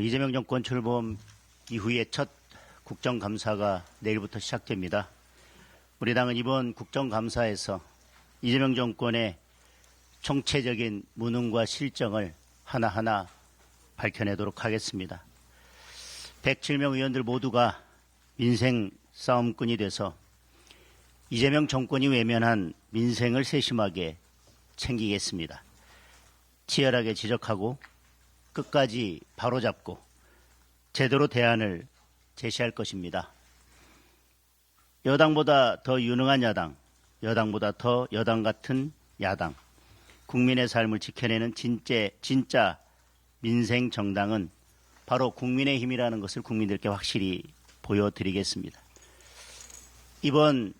이재명 정권 출범 이후에 첫 국정감사가 내일부터 시작됩니다. 우리 당은 이번 국정감사에서 이재명 정권의 총체적인 무능과 실정을 하나하나 밝혀내도록 하겠습니다. 107명 의원들 모두가 민생 싸움꾼이 돼서 이재명 정권이 외면한 민생을 세심하게 챙기겠습니다. 치열하게 지적하고 끝까지 바로잡고 제대로 대안을 제시할 것입니다. 여당보다 더 유능한 야당, 여당보다 더 여당 같은 야당, 국민의 삶을 지켜내는 진짜 민생 정당은 바로 국민의힘이라는 것을 국민들께 확실히 보여드리겠습니다. 이번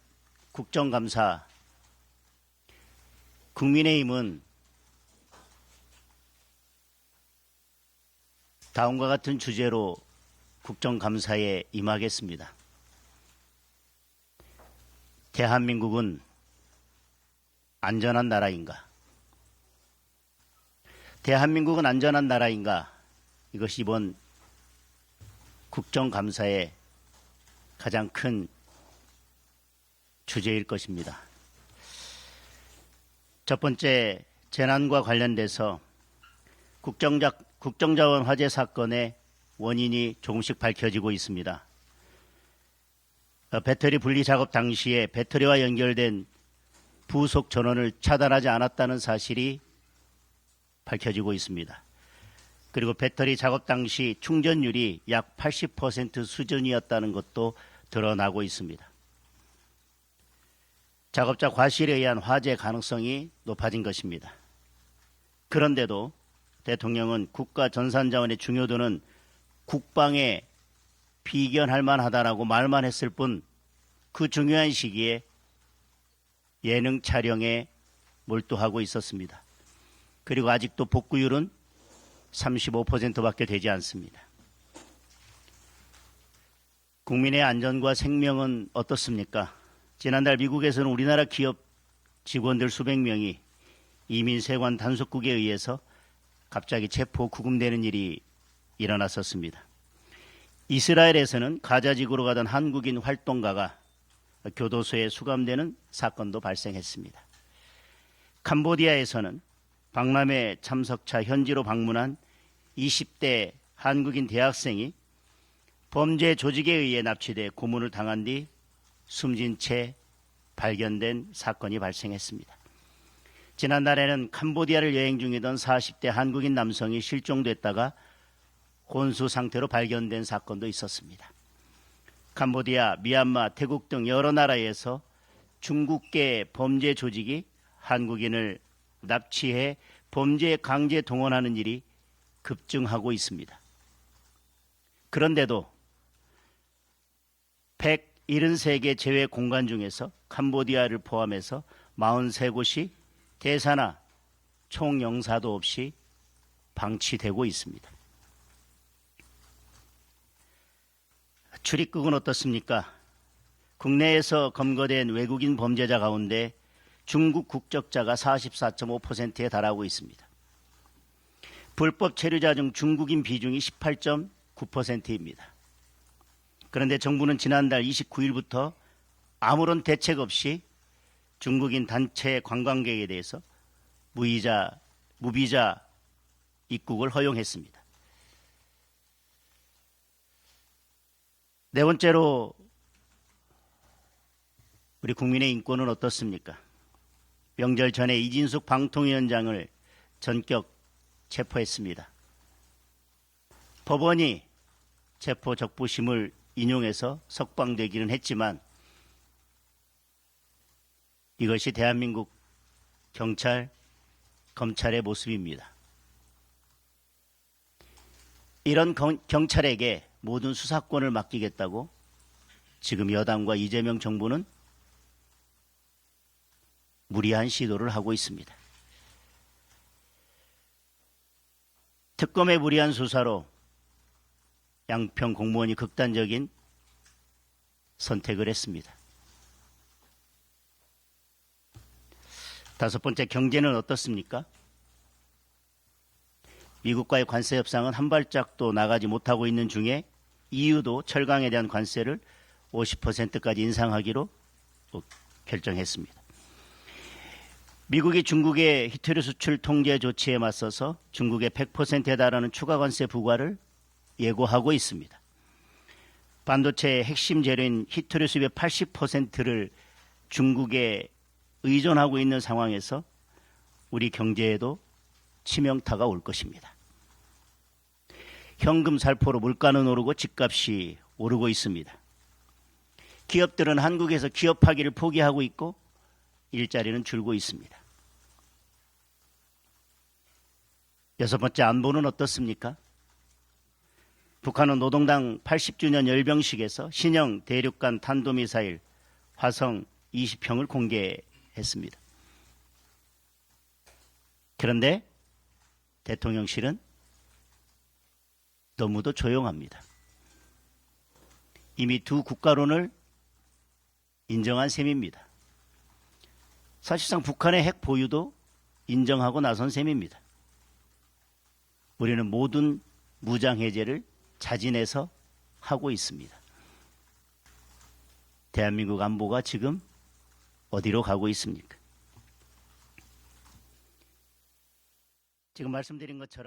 국정감사, 국민의힘은 다음과 같은 주제로 국정감사에 임하겠습니다. 대한민국은 안전한 나라인가? 대한민국은 안전한 나라인가? 이것이 이번 국정감사의 가장 큰 주제일 것입니다. 첫 번째, 재난과 관련돼서 국정자원 화재 사건의 원인이 조금씩 밝혀지고 있습니다. 배터리 분리 작업 당시에 배터리와 연결된 부속 전원을 차단하지 않았다는 사실이 밝혀지고 있습니다. 그리고 배터리 작업 당시 충전율이 약 80% 수준이었다는 것도 드러나고 있습니다. 작업자 과실에 의한 화재 가능성이 높아진 것입니다. 그런데도 대통령은 국가 전산자원의 중요도는 국방에 비견할 만하다라고 말만 했을 뿐 그 중요한 시기에 예능 촬영에 몰두하고 있었습니다. 그리고 아직도 복구율은 35%밖에 되지 않습니다. 국민의 안전과 생명은 어떻습니까? 지난달 미국에서는 우리나라 기업 직원들 수백 명이 이민 세관 단속국에 의해서 갑자기 체포 구금되는 일이 일어났었습니다. 이스라엘에서는 가자지구로 가던 한국인 활동가가 교도소에 수감되는 사건도 발생했습니다. 캄보디아에서는 박람회 참석차 현지로 방문한 20대 한국인 대학생이 범죄 조직에 의해 납치돼 고문을 당한 뒤 숨진 채 발견된 사건이 발생했습니다. 지난달에는 캄보디아를 여행 중이던 40대 한국인 남성이 실종됐다가 혼수 상태로 발견된 사건도 있었습니다. 캄보디아, 미얀마, 태국 등 여러 나라에서 중국계 범죄 조직이 한국인을 납치해 범죄에 강제 동원하는 일이 급증하고 있습니다. 그런데도 173개 제외 공간 중에서 캄보디아를 포함해서 43곳이 대사나 총영사도 없이 방치되고 있습니다. 출입국은 어떻습니까? 국내에서 검거된 외국인 범죄자 가운데 중국 국적자가 44.5%에 달하고 있습니다. 불법 체류자 중 중국인 비중이 18.9%입니다. 그런데 정부는 지난달 29일부터 아무런 대책 없이 중국인 단체 관광객에 대해서 무비자 입국을 허용했습니다. 네 번째로 우리 국민의 인권은 어떻습니까? 명절 전에 이진숙 방통위원장을 전격 체포했습니다. 법원이 체포 적부심을 인용해서 석방되기는 했지만 이것이 대한민국 경찰, 검찰의 모습입니다. 이런 경찰에게 모든 수사권을 맡기겠다고 지금 여당과 이재명 정부는 무리한 시도를 하고 있습니다. 특검의 무리한 수사로 양평 공무원이 극단적인 선택을 했습니다. 다섯 번째, 경제는 어떻습니까? 미국과의 관세 협상은 한 발짝도 나가지 못하고 있는 중에 EU도 철강에 대한 관세를 50%까지 인상하기로 결정했습니다. 미국이 중국의 히토류 수출 통제 조치에 맞서서 중국의 100%에 달하는 추가 관세 부과를 예고하고 있습니다. 반도체의 핵심 재료인 히토류 수입의 80%를 중국에 의존하고 있는 상황에서 우리 경제에도 치명타가 올 것입니다. 현금 살포로 물가는 오르고 집값이 오르고 있습니다. 기업들은 한국에서 기업하기를 포기하고 있고 일자리는 줄고 있습니다. 여섯 번째, 안보는 어떻습니까? 북한은 노동당 80주년 열병식에서 신형 대륙간 탄도미사일 화성 20형을 공개했습니다. 그런데 대통령실은 너무도 조용합니다. 이미 두 국가론을 인정한 셈입니다. 사실상 북한의 핵 보유도 인정하고 나선 셈입니다. 우리는 모든 무장 해제를 자진해서 하고 있습니다. 대한민국 안보가 지금 어디로 가고 있습니까? 지금 말씀드린 것처럼